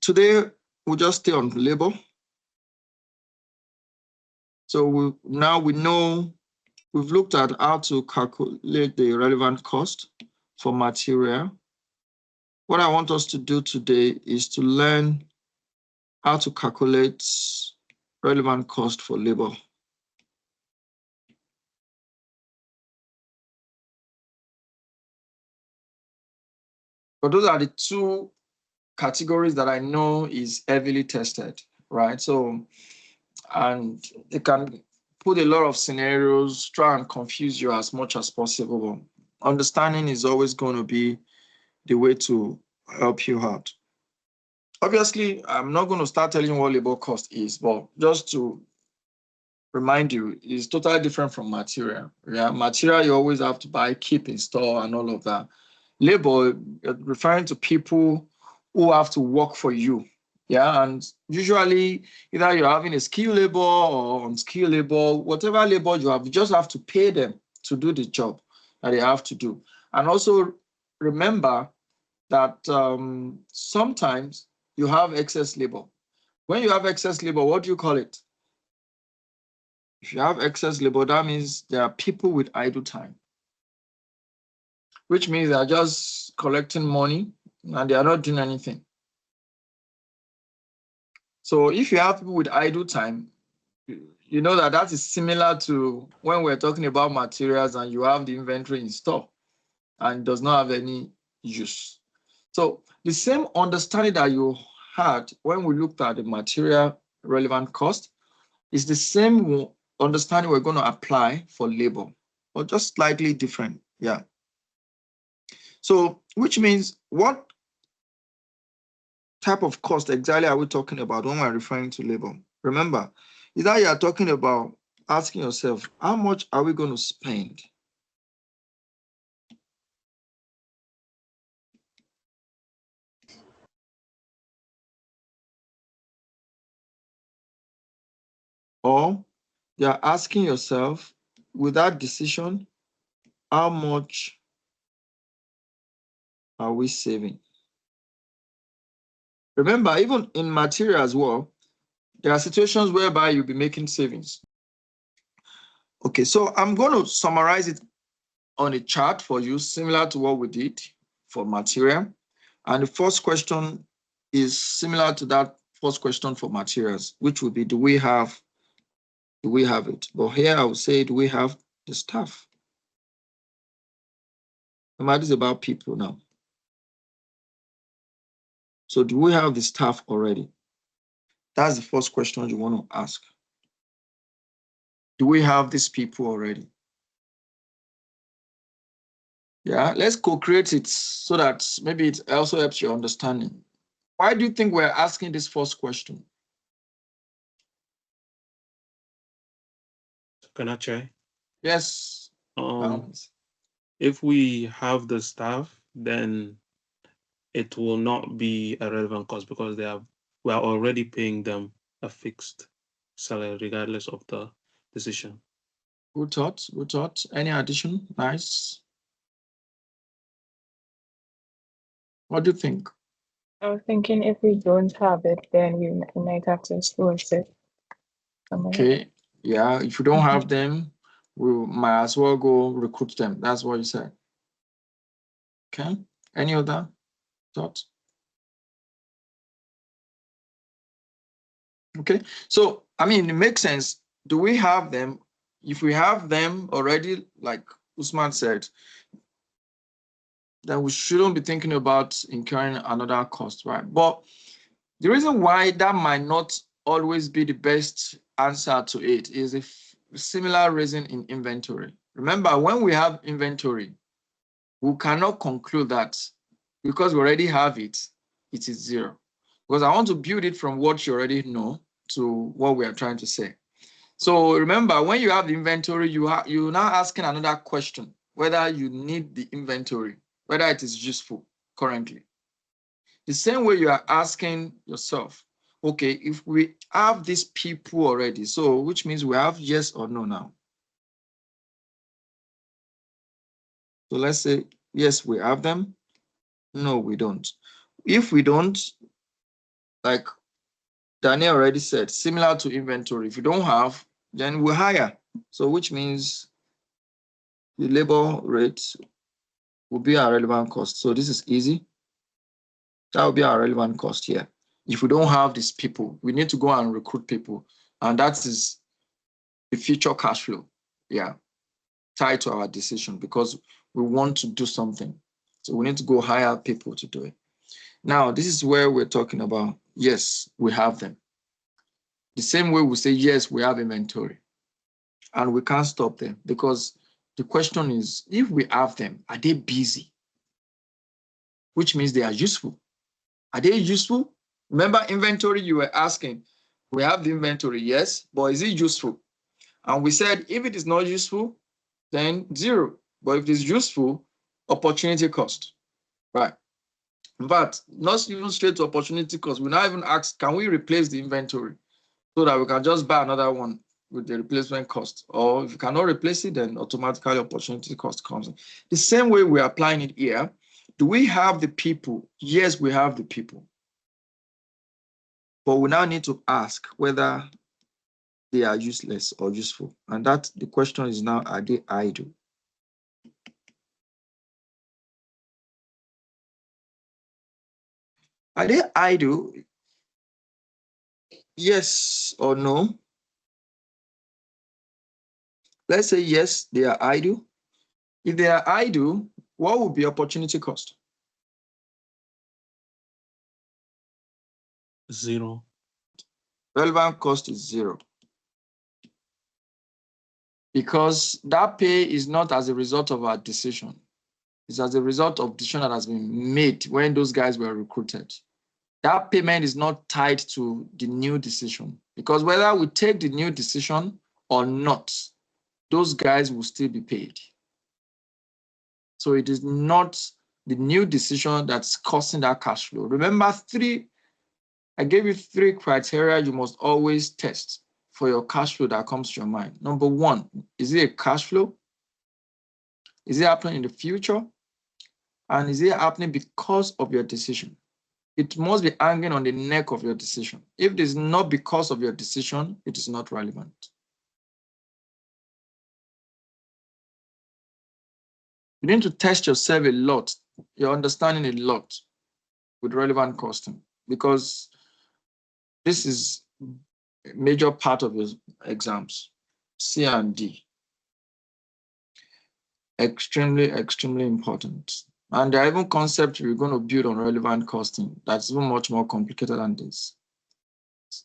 today we'll just stay on labor. So now we know, we've looked at how to calculate the relevant cost for material. What I want us to do today is to learn how to calculate relevant cost for labor. But those are the two categories that I know is heavily tested, right? So, and they can put a lot of scenarios, try and confuse you as much as possible. Understanding is always going to be the way to help you out. Obviously, I'm not going to start telling you what labor cost is, but just to remind you, it's totally different from material. Yeah, material you always have to buy, keep in store, and all of that. Labor, referring to people who have to work for you. Yeah, and usually either you're having a skilled labor or unskilled labor, whatever labor you have, you just have to pay them to do the job that they have to do. And also remember that sometimes you have excess labor. When you have excess labor, what do you call it? If you have excess labor, that means there are people with idle time, which means they are just collecting money and they are not doing anything. So if you have people with idle time, you know that is similar to when we're talking about materials and you have the inventory in store and does not have any use. So the same understanding that you had when we looked at the material relevant cost is the same understanding we're going to apply for labor, or just slightly different. Yeah. So which means what type of cost exactly are we talking about when we're referring to labor? Remember, either you are talking about asking yourself, how much are we going to spend? Or you are asking yourself, with that decision, how much are we saving? Remember, even in material as well, there are situations whereby you'll be making savings. Okay, so I'm going to summarize it on a chart for you, similar to what we did for material. And the first question is similar to that first question for materials, which would be, do we have it? But here I would say, do we have the staff? Remember, this is about people now. So do we have the staff already? That's the first question you want to ask. Do we have these people already? Yeah, let's co-create it so that maybe it also helps your understanding. Why do you think we're asking this first question? Can I try? Yes. If we have the staff, then it will not be a relevant cost because we are already paying them a fixed salary regardless of the decision. Good thought. Good thought. Any addition? Nice. What do you think? I was thinking if we don't have it, then we might have to source it. Okay. Yeah, if you don't have them, we might as well go recruit them. That's what you said. Okay. Any other thoughts? Okay. So, I mean, it makes sense. Do we have them? If we have them already, like Usman said, then we shouldn't be thinking about incurring another cost, right? But the reason why that might not always be the best answer to it is a similar reason in inventory. Remember, when we have inventory, we cannot conclude that because we already have it, it is zero. Because I want to build it from what you already know to what we are trying to say. So remember, when you have the inventory, you're now asking another question, whether you need the inventory, whether it is useful currently. The same way you are asking yourself, okay, if we have these people already, so which means we have yes or no now. So let's say, yes, we have them. No, we don't. If we don't, like Daniel already said, similar to inventory. If you don't have, then we hire. So which means the labor rate will be our relevant cost. So this is easy. That will be our relevant cost here. If we don't have these people, we need to go and recruit people. And that is the future cash flow. Yeah, tied to our decision because we want to do something. So we need to go hire people to do it. Now, this is where we're talking about, yes, we have them. The same way we say, yes, we have inventory. And we can't stop them because the question is, if we have them, are they busy? Which means they are useful. Are they useful? Remember inventory, you were asking, we have the inventory, yes, but is it useful? And we said, if it is not useful, then zero. But if it is useful, opportunity cost, right? But not even straight to opportunity cost. We now even ask, can we replace the inventory so that we can just buy another one with the replacement cost? Or if you cannot replace it, then automatically opportunity cost comes in. The same way we're applying it here. Do we have the people? Yes, we have the people. But we now need to ask whether they are useless or useful. And that the question is now, are they idle? Are they idle? Yes or no? Let's say yes, they are idle. If they are idle, what would be opportunity cost? 0. Relevant cost is 0. Because that pay is not as a result of our decision. It's as a result of decision that has been made when those guys were recruited. That payment is not tied to the new decision. Because whether we take the new decision or not, those guys will still be paid. So it is not the new decision that's causing that cash flow. Remember, I gave you 3 criteria you must always test for your cash flow that comes to your mind. Number 1, is it a cash flow? Is it happening in the future? And is it happening because of your decision? It must be hanging on the neck of your decision. If it is not because of your decision, it is not relevant. You need to test yourself a lot, your understanding a lot with relevant costing, because this is a major part of your exams, C and D. Extremely, extremely important. And there are even concepts we're going to build on relevant costing that's even much more complicated than this.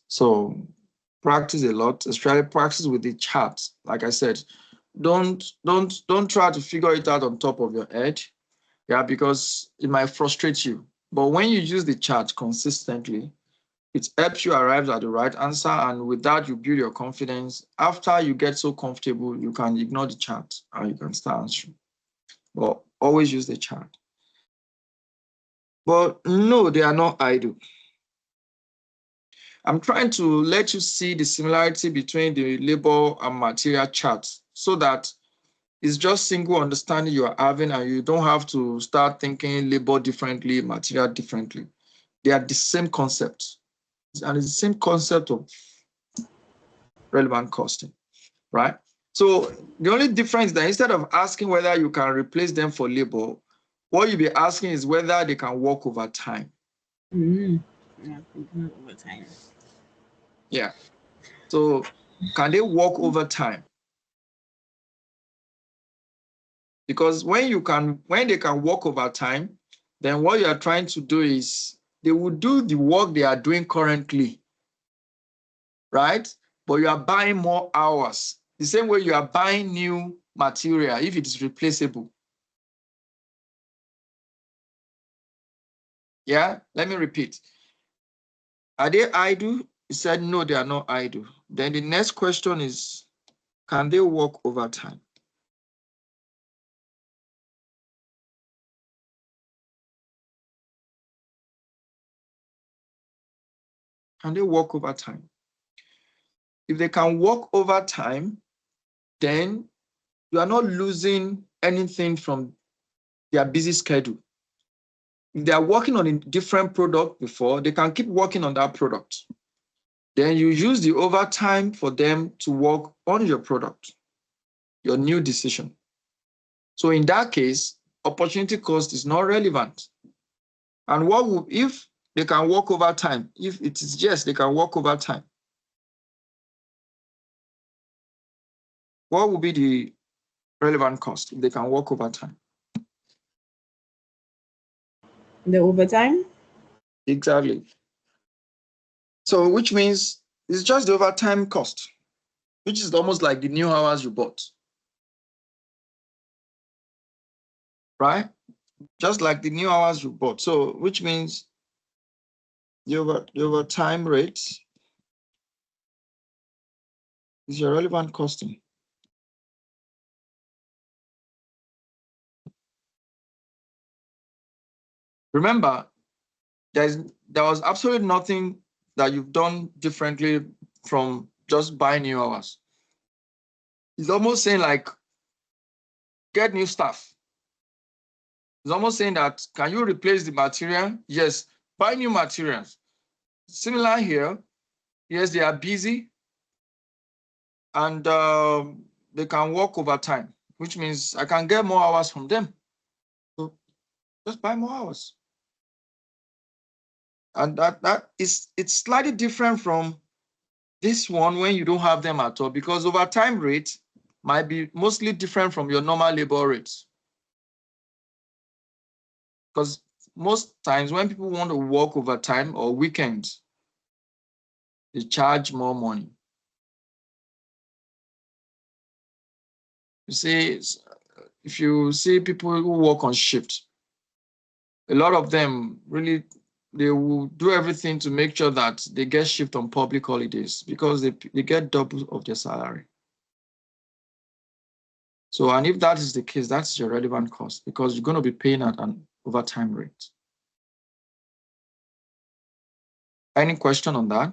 So practice a lot, especially practice with the chart. Like I said, don't try to figure it out on top of your head. Yeah, because it might frustrate you. But when you use the chart consistently, it helps you arrive at the right answer. And with that, you build your confidence. After you get so comfortable, you can ignore the chart and you can start answering. But always use the chart. But no, they are not idle. I'm trying to let you see the similarity between the labor and material charts so that it's just single understanding you are having and you don't have to start thinking labor differently, material differently. They are the same concept. And it's the same concept of relevant costing, right? So the only difference is that instead of asking whether you can replace them for labor, what you'll be asking is whether they can work over time. Yeah, over time. Yeah. So can they work over time? Because when they can work over time, then what you are trying to do is they will do the work they are doing currently, right? But you are buying more hours. The same way you are buying new material if it is replaceable. Yeah, let me repeat. Are they idle? You said no, they are not idle. Then the next question is, can they work over time? Can they work over time? If they can work over time, then you are not losing anything from their busy schedule. If they are working on a different product before, they can keep working on that product. Then you use the overtime for them to work on your product, your new decision. So in that case, opportunity cost is not relevant. And what will, if they can work overtime, if it is yes, they can work overtime, what will be the relevant cost if they can work overtime? The overtime? Exactly. So which means it's just the overtime cost, which is almost like the new hours you bought, right? Just like the new hours you bought. So which means the overtime rate is your relevant costing. Remember, there was absolutely nothing that you've done differently from just buying new hours. It's almost saying like, get new stuff. It's almost saying that, can you replace the material? Yes, buy new materials. Similar here, yes, they are busy and they can work overtime, which means I can get more hours from them. So just buy more hours. And it's slightly different from this one when you don't have them at all, because overtime rate might be mostly different from your normal labor rates. Because most times when people want to work overtime or weekends, they charge more money. You see, if you see people who work on shift, a lot of them really, they will do everything to make sure that they get shift on public holidays because they get double of their salary. So, and if that is the case, that's your relevant cost because you're going to be paying at an overtime rate. Any question on that?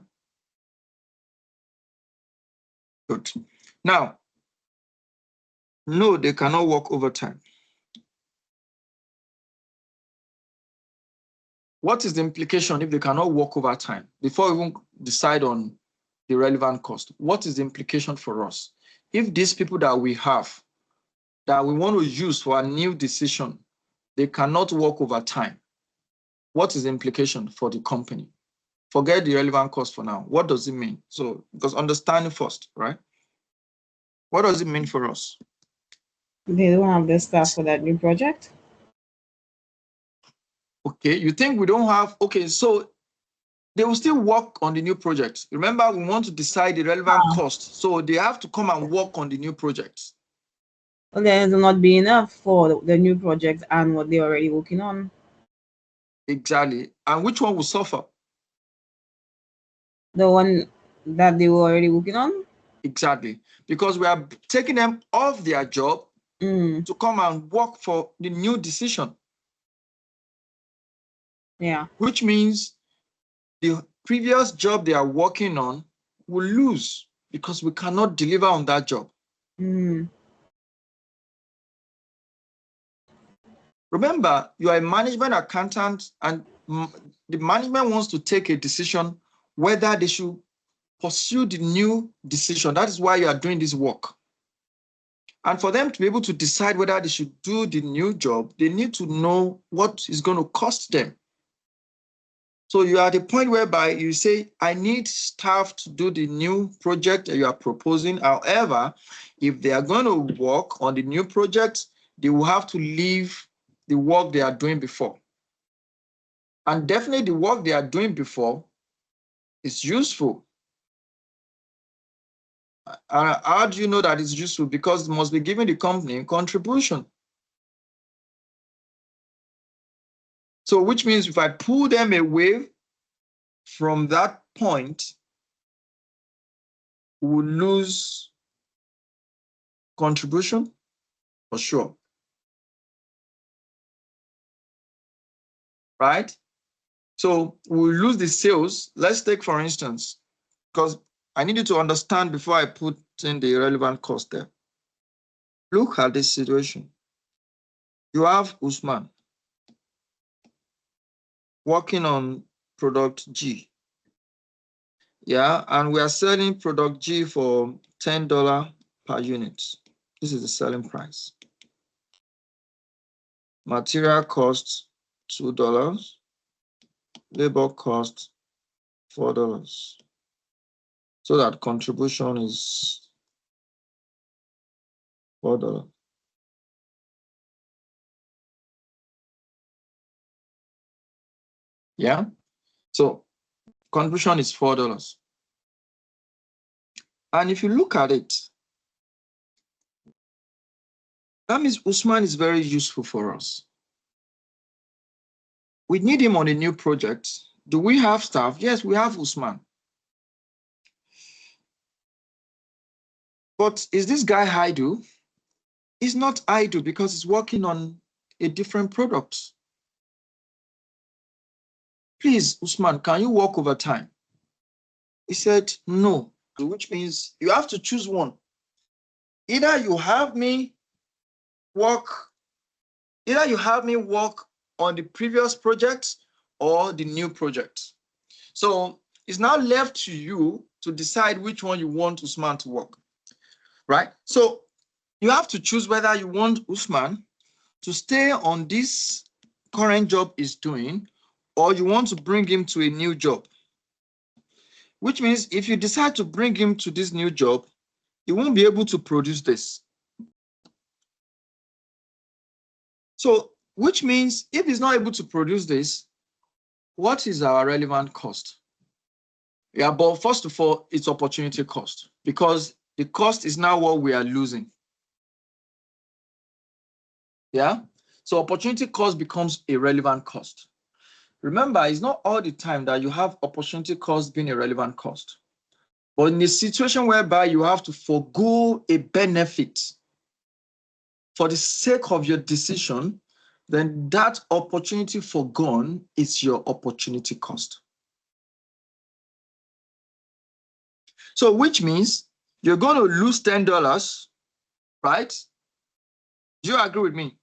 Good. Now, no, they cannot work overtime. What is the implication if they cannot work overtime? Before we even decide on the relevant cost, what is the implication for us? If these people that we have, that we want to use for a new decision, they cannot work overtime, what is the implication for the company? Forget the relevant cost for now. What does it mean? So, because understanding first, right? What does it mean for us? They don't have the staff for that new project. Okay, you think we don't have, okay, so they will still work on the new project. Remember, we want to decide the relevant cost. So they have to come and work on the new projects. Well, then it will not be enough for the new project and what they're already working on. Exactly. And which one will suffer? The one that they were already working on? Exactly. Because we are taking them off their job to come and work for the new decision. Yeah. Which means the previous job they are working on will lose because we cannot deliver on that job. Remember, you are a management accountant and the management wants to take a decision whether they should pursue the new decision. That is why you are doing this work. And for them to be able to decide whether they should do the new job, they need to know what is going to cost them. So you are at the point whereby you say, I need staff to do the new project that you are proposing. However, if they are going to work on the new project, they will have to leave the work they are doing before. And definitely the work they are doing before is useful. How do you know that it's useful? Because it must be giving the company contribution. So which means if I pull them away from that point, we will lose contribution for sure. Right? So we'll lose the sales. Let's take, for instance, because I need you to understand before I put in the relevant cost there. Look at this situation. You have Usman. working on product G. Yeah, and we are selling product G for $10 per unit. This is the selling price. Material cost $2. Labor cost $4. So that contribution is $4. Yeah. So contribution is $4. And if you look at it, that means Usman is very useful for us. We need him on a new project. Do we have staff? Yes, we have Usman. But is this guy idle? He's not idle because he's working on a different product. Please, Usman, can you work overtime? He said, no, which means you have to choose one. Either you have me work on the previous project or the new project. So it's now left to you to decide which one you want Usman to work, right? So you have to choose whether you want Usman to stay on this current job he's doing, or you want to bring him to a new job. Which means if you decide to bring him to this new job, he won't be able to produce this. So, which means if he's not able to produce this, what is our relevant cost? Yeah, but first of all, it's opportunity cost, because the cost is now what we are losing. Yeah, so opportunity cost becomes a relevant cost. Remember, it's not all the time that you have opportunity cost being a relevant cost. But in a situation whereby you have to forego a benefit for the sake of your decision, then that opportunity forgone is your opportunity cost. So which means you're going to lose $10, right? Do you agree with me?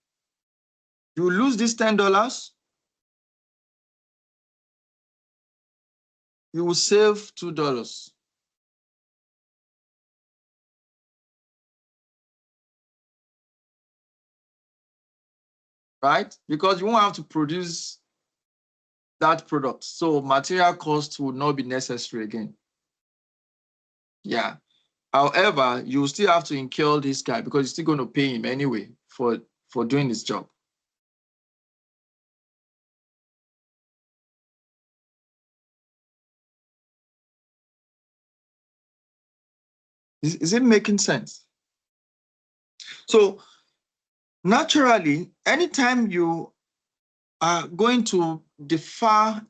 You lose this $10, you will save $2. Right? Because you won't have to produce that product. So material costs will not be necessary again. Yeah. However, you still have to incur this guy because you're still going to pay him anyway for doing his job. Is it making sense? So naturally, anytime you are going to defer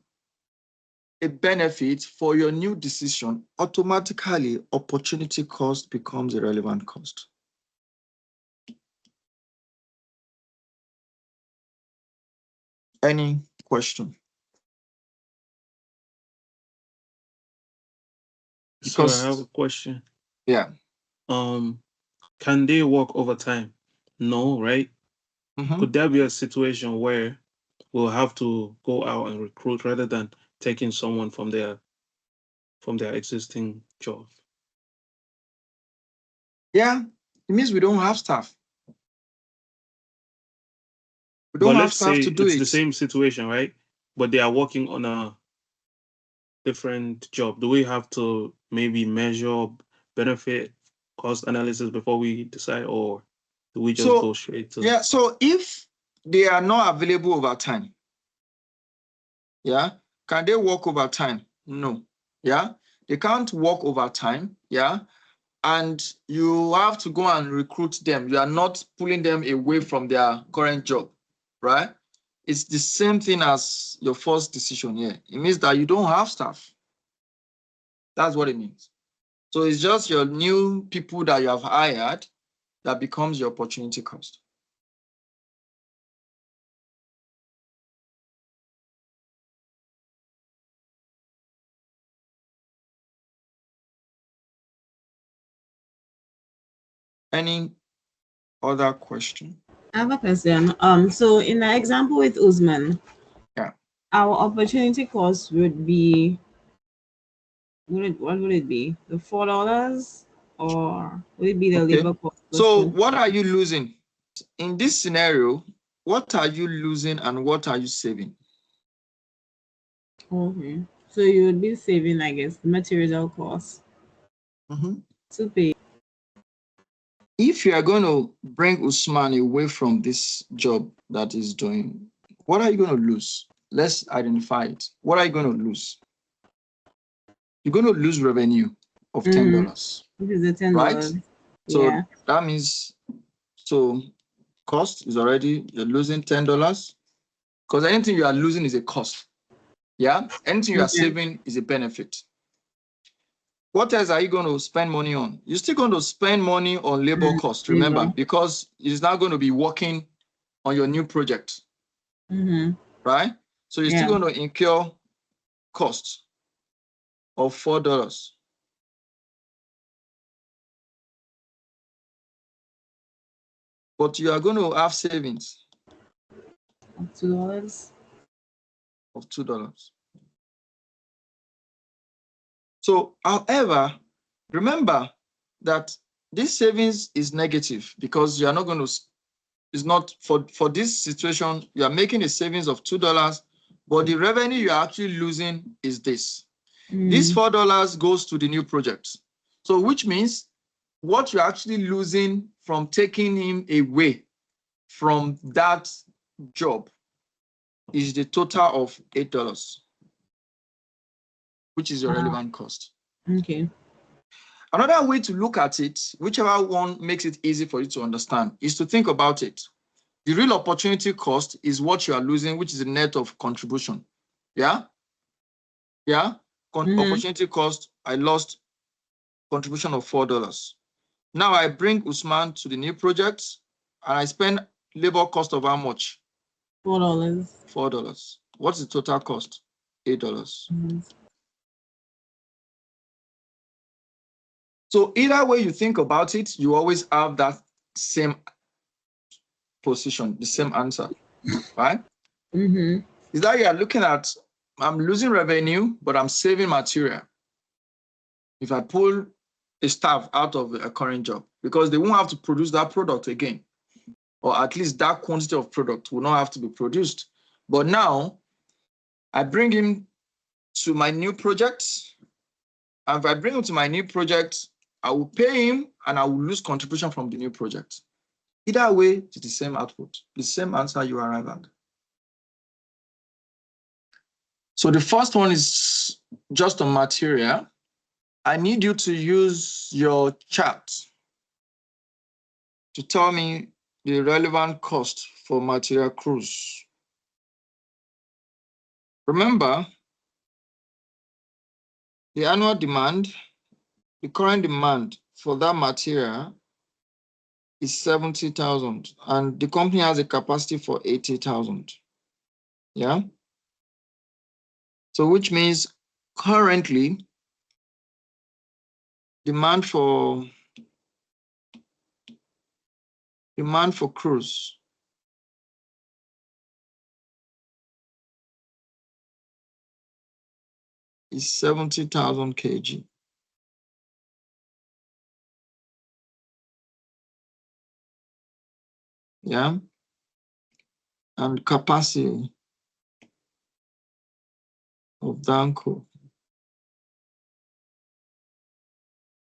a benefit for your new decision, automatically opportunity cost becomes a relevant cost. Any question? So I have a question. Yeah. Can they work overtime? No, right? Could there be a situation where we'll have to go out and recruit rather than taking someone from their existing job? Yeah, it means we don't have staff. We don't But have let's staff say to do it's it. the same situation, right? But they are working on a different job. Do we have to maybe measure benefit cost analysis before we decide, or do we just go straight to? Yeah, so if they are not available overtime, yeah, can they work overtime? No. Yeah, they can't work overtime. Yeah, and you have to go and recruit them. You are not pulling them away from their current job, right? It's the same thing as your first decision here. It means that you don't have staff. That's what it means. So it's just your new people that you have hired that becomes your opportunity cost. Any other question? I have a question. So in the example with Usman, Yeah. Our opportunity cost would be, what would it be? The $4, or would it be the Okay. labor cost? So what are you losing? In this scenario, what are you losing and what are you saving? Okay. So you would be saving, I guess, the material costs to pay. If you are going to bring Usman away from this job that he's doing, what are you going to lose? Let's identify it. What are you going to lose? You're going to lose revenue of $10, Which is the $10. right? So Yeah. that means, so cost is already, you're losing $10 because anything you are losing is a cost. Yeah. Anything you are Okay. saving is a benefit. What else are you going to spend money on? You're still going to spend money on labor cost, remember, Labor. because it's not going to be working on your new project, right? So you're still Yeah. going to incur costs of $4. But you are going to have savings $2. of $2. So, however, remember that this savings is negative because you are not going to, it's not for this situation, you are making a savings of $2, but the revenue you are actually losing is this. This $4 goes to the new project. So, which means what you're actually losing from taking him away from that job is the total of $8, which is your relevant cost. Okay. Another way to look at it, whichever one makes it easy for you to understand, is to think about it. The real opportunity cost is what you are losing, which is the net of contribution. Yeah? Yeah? Opportunity cost, I lost contribution of $4. Now I bring Usman to the new project and I spend labor cost of how much? $4. $4. What's the total cost? $8. So either way you think about it, you always have that same position, the same answer, right? Is that you are looking at, I'm losing revenue, but I'm saving material. If I pull a staff out of a current job, because they won't have to produce that product again, or at least that quantity of product will not have to be produced. But now I bring him to my new project. And if I bring him to my new project, I will pay him and I will lose contribution from the new project. Either way, it's the same output, the same answer you arrive at. So the first one is just on material. I need you to use your chart to tell me the relevant cost for material crews. Remember, the annual demand, the current demand for that material is 70,000 and the company has a capacity for 80,000. Yeah. So which means currently demand for crews is 70,000 kg. Yeah. And capacity of Danco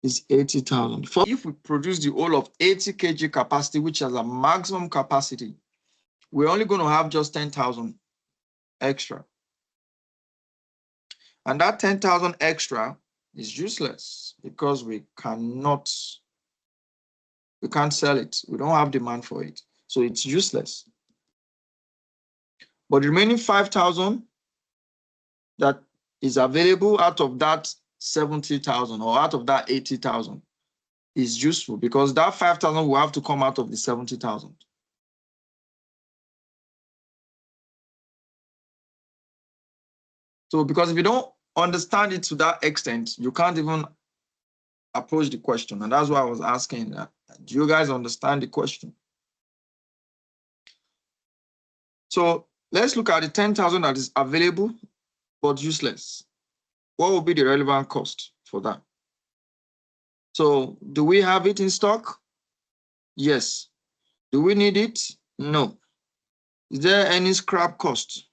is 80,000. If we produce the whole of 80 kg capacity, which has a maximum capacity, we're only going to have just 10,000 extra. And that 10,000 extra is useless because we can't sell it. We don't have demand for it. So it's useless. But the remaining 5,000 that is available out of that 70,000 or out of that 80,000 is useful because that 5,000 will have to come out of the 70,000. So because if you don't understand it to that extent, you can't even approach the question. And that's why I was asking that. Do you guys understand the question? So let's look at the 10,000 that is available but useless. What will be the relevant cost for that? So do we have it in stock? Yes. Do we need it? No. Is there any scrap cost?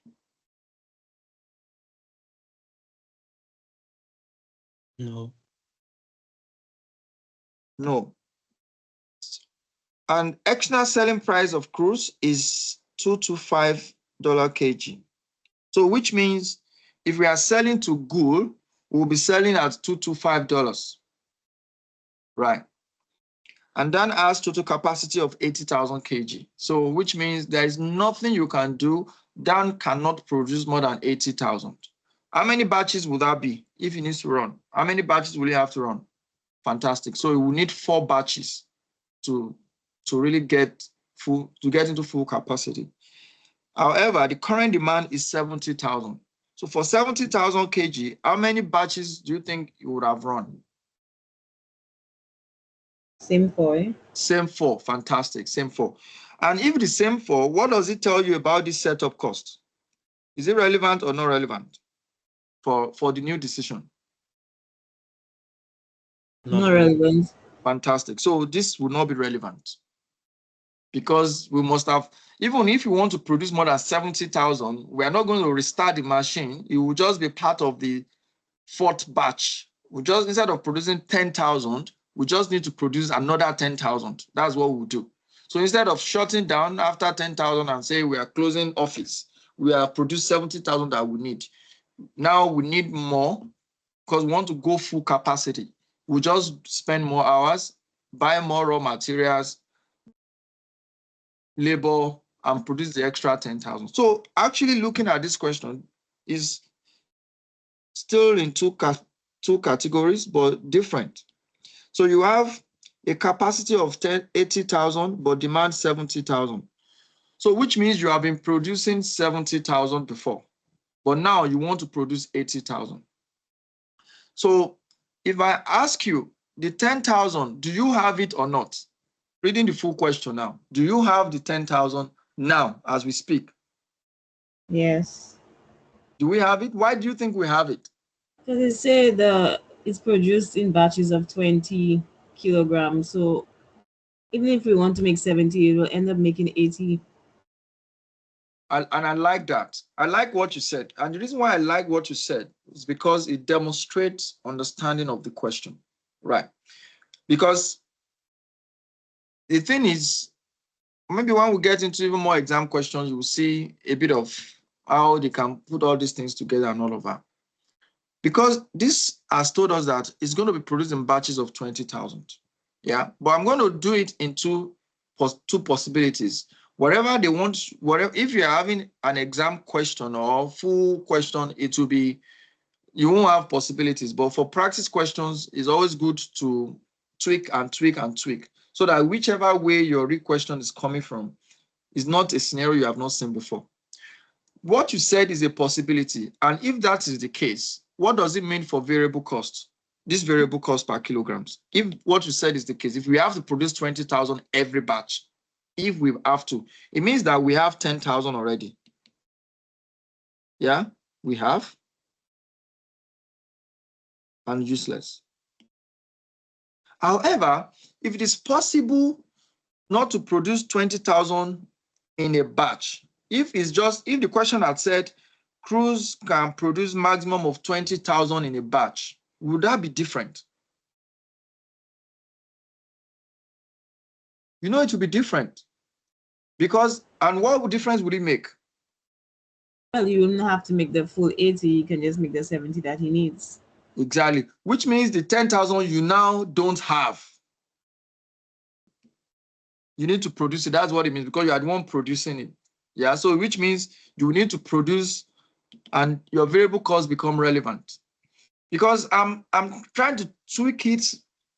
No. No. And external selling price of cruise is $225 kg. So which means if we are selling to GUL, we'll be selling at $225. Right. And then has total capacity of 80,000 kg. So which means there is nothing you can do. Dan cannot produce more than 80,000. How many batches would that be if he needs to run? How many batches will he have to run? Fantastic. So he will need 4 batches to really get into full capacity. However, the current demand is 70,000. So for 70,000 kg, how many batches do you think you would have run? Same 4. Same 4. Fantastic. Same 4. And if the same 4, what does it tell you about the setup cost? Is it relevant or not relevant for the new decision? Not relevant. Fantastic. So this will not be relevant because we must have, even if you want to produce more than 70,000, we are not going to restart the machine. It will just be part of the 4th batch. We just, instead of producing 10,000, we just need to produce another 10,000. That's what we'll do. So instead of shutting down after 10,000 and say we are closing office, we have produced 70,000 that we need. Now we need more because we want to go full capacity. We just spend more hours, buy more raw materials, labor, and produce the extra 10,000. So actually looking at this question is still in two categories, but different. So you have a capacity of 80,000, but demand 70,000. So which means you have been producing 70,000 before, but now you want to produce 80,000. So if I ask you the 10,000, do you have it or not? Reading the full question now. Do you have the 10,000 now as we speak? Yes. Do we have it? Why do you think we have it? Because they say it's produced in batches of 20 kilograms. So even if we want to make 70, it will end up making 80. And I like that. I like what you said. And the reason why I like what you said is because it demonstrates understanding of the question, right? Because the thing is, maybe when we get into even more exam questions, you will see a bit of how they can put all these things together and all of that. Because this has told us that it's going to be produced in batches of 20,000. Yeah, but I'm going to do it in two possibilities. Whatever they want, whatever, if you're having an exam question or full question, it will be, you won't have possibilities. But for practice questions, it's always good to tweak and tweak and tweak so that whichever way your real question is coming from is not a scenario you have not seen before. What you said is a possibility. And if that is the case, what does it mean for variable cost? This variable cost per kilograms. If what you said is the case, if we have to produce 20,000 every batch, if we have to, it means that we have 10,000 already. Yeah, we have. And useless. However, if it is possible not to produce 20,000 in a batch, if the question had said cruise can produce maximum of 20,000 in a batch, would that be different? You know, it would be different because, and what difference would it make? Well, you wouldn't have to make the full 80. You can just make the 70 that he needs. Exactly, which means the 10,000 you now don't have. You need to produce it. That's what it means because you are the one producing it. Yeah, so which means you need to produce and your variable costs become relevant. Because I'm trying to tweak it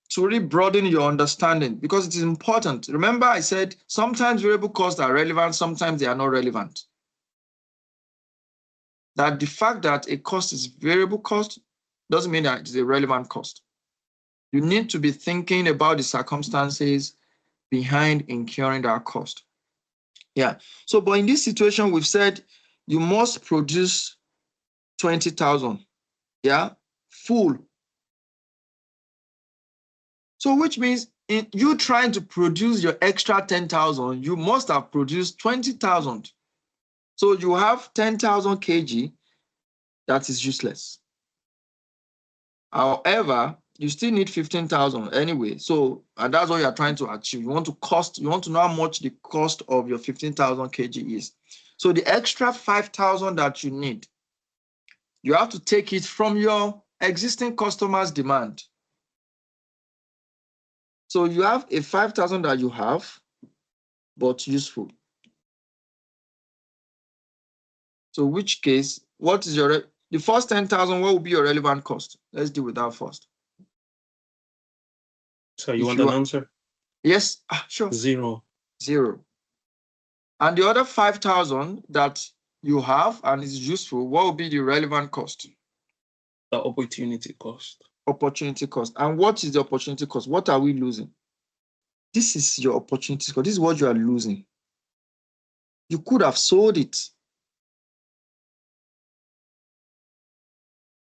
to really broaden your understanding because it is important. Remember, I said sometimes variable costs are relevant, sometimes they are not relevant. That the fact that a cost is variable cost doesn't mean that it's a relevant cost. You need to be thinking about the circumstances behind incurring that cost. Yeah. So, but in this situation, we've said you must produce 20,000. Yeah, full. So which means in you trying to produce your extra 10,000, you must have produced 20,000. So you have 10,000 kg that is useless. However, you still need 15,000 anyway. So, and that's what you're trying to achieve. You want to know how much the cost of your 15,000 kg is. So the extra 5,000 that you need, you have to take it from your existing customers' demand. So you have a 5,000 that you have, but useful. So which case, what is the first 10,000, what will be your relevant cost? Let's deal with that first. So you want an answer? Yes, sure. 0. 0. And the other 5,000 that you have and is useful, what will be the relevant cost? The opportunity cost. Opportunity cost. And what is the opportunity cost? What are we losing? This is your opportunity cost. This is what you are losing. You could have sold it.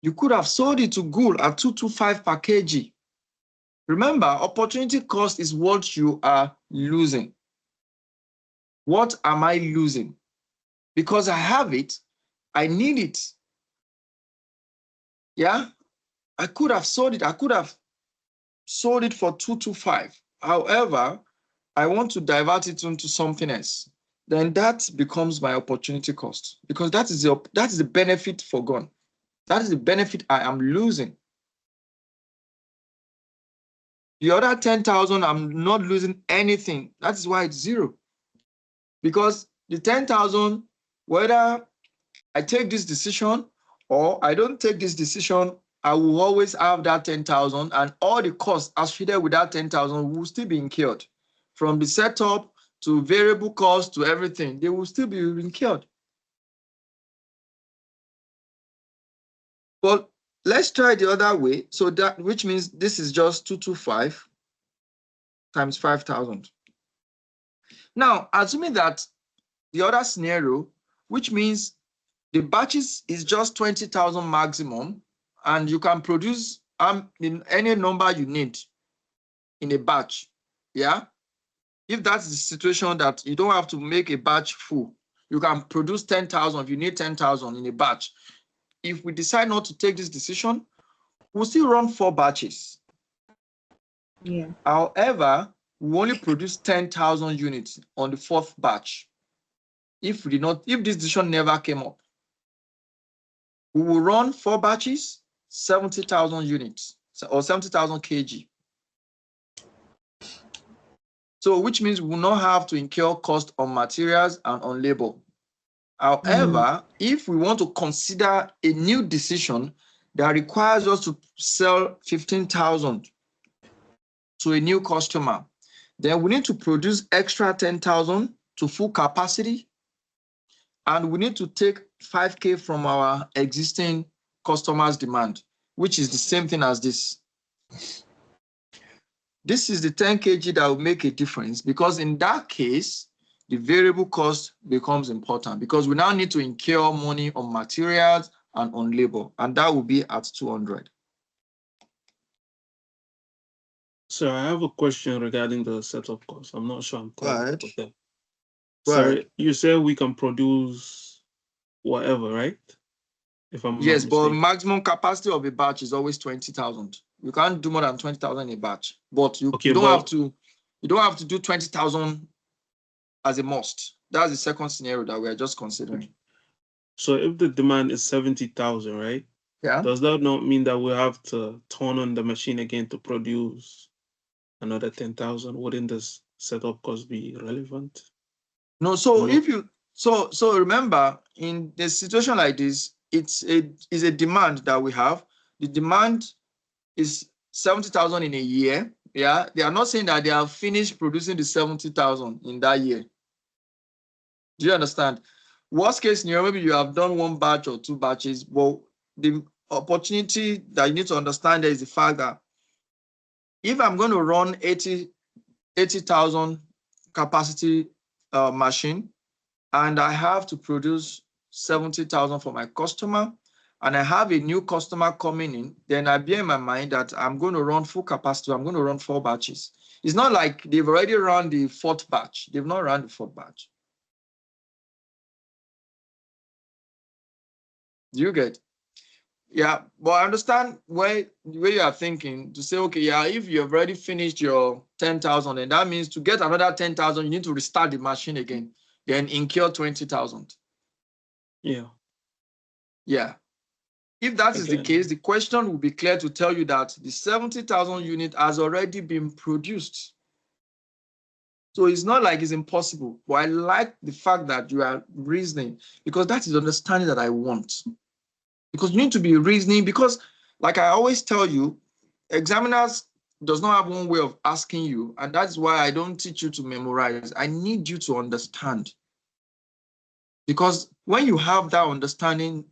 You could have sold it to Gul at 225 per kg. Remember, opportunity cost is what you are losing. What am I losing? Because I have it, I need it. Yeah, I could have sold it. I could have sold it for 225. However, I want to divert it into something else. Then that becomes my opportunity cost, because that is the benefit forgone. That is the benefit I am losing. The other 10,000, I'm not losing anything. That is why it's 0. Because the 10,000, whether I take this decision or I don't take this decision, I will always have that 10,000, and all the costs associated with that 10,000 will still be incurred. From the setup to variable cost to everything, they will still be incurred. But let's try the other way. So that, which means this is just 225 times 5,000. Now, assuming that the other scenario, which means the batches is just 20,000 maximum, and you can produce in any number you need in a batch. Yeah. If that's the situation that you don't have to make a batch full, you can produce 10,000 if you need 10,000 in a batch. If we decide not to take this decision, we'll still run 4 batches. Yeah. However, we only produce 10,000 units on the 4th batch. If this decision never came up, we will run 4 batches, 70,000 units or 70,000 kg. So which means we will not have to incur cost on materials and on labor. However, if we want to consider a new decision that requires us to sell 15,000 to a new customer, then we need to produce extra 10,000 to full capacity, and we need to take 5K from our existing customers' demand, which is the same thing as this. This is the 10 kg that will make a difference, because in that case, the variable cost becomes important, because we now need to incur money on materials and on labor, and that will be at 200. So I have a question regarding the setup cost. I'm not sure I'm correct. Right. So you said we can produce whatever, right? If I'm yes, not but mistaken. maximum capacity of a batch is always 20,000. You can't do more than 20,000 in a batch, but you don't have to do 20,000 as a must. That's the second scenario that we are just considering. So if the demand is 70,000, right? Yeah. Does that not mean that we have to turn on the machine again to produce another 10,000? Wouldn't this setup cost be relevant? No, so if you so remember, in a situation like this, it's a demand that we have. The demand is 70,000 in a year. Yeah, they are not saying that they have finished producing the 70,000 in that year. Do you understand? Worst case scenario, maybe you have done 1 batch or 2 batches, but the opportunity that you need to understand there is the fact that if I'm going to run 80,000 capacity machine, and I have to produce 70,000 for my customer, and I have a new customer coming in, then I bear in my mind that I'm going to run full capacity. I'm going to run 4 batches. It's not like they've already run the 4th batch. They've not run the 4th batch. Do you get? Yeah, but I understand where you are thinking to say, okay, yeah, if you have already finished your 10,000, and that means to get another 10,000, you need to restart the machine again, then incur 20,000. Yeah. Yeah. If that is the Again. case, the question will be clear to tell you that the 70,000 unit has already been produced. So it's not like it's impossible, but I like the fact that you are reasoning, because that is understanding that I want. Because you need to be reasoning, because like I always tell you, examiners does not have one way of asking you, and that's why I don't teach you to memorize. I need you to understand. Because when you have that understanding,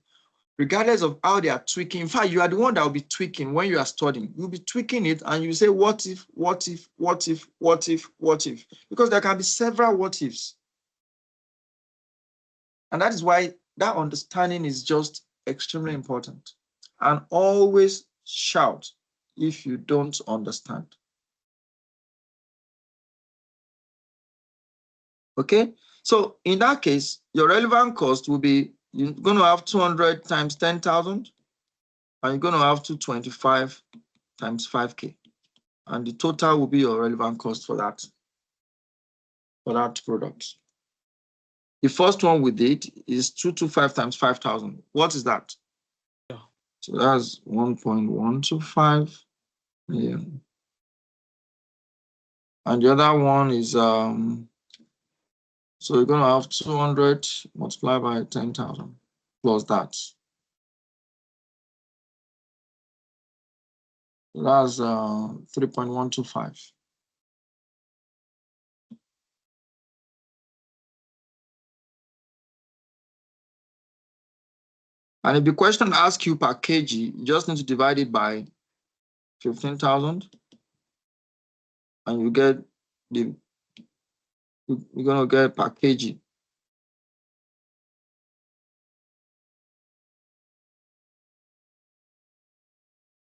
regardless of how they are tweaking, in fact, you are the one that will be tweaking when you are studying. You'll be tweaking it and you say, what if, what if, what if, what if, what if? Because there can be several what ifs. And that is why that understanding is just extremely important. And always shout if you don't understand. Okay? So in that case, your relevant cost will be, you're going to have 200 times 10,000, and you're going to have 225 times 5K. And the total will be your relevant cost for that product. The first one we did is 225 times 5,000. What is that? Yeah. So that's 1.125 million. And the other one is, so you're going to have 200 multiplied by 10,000 plus that. So that's 3.125. And if the question asks you per kg, you just need to divide it by 15,000, and you get you're going to get per kg.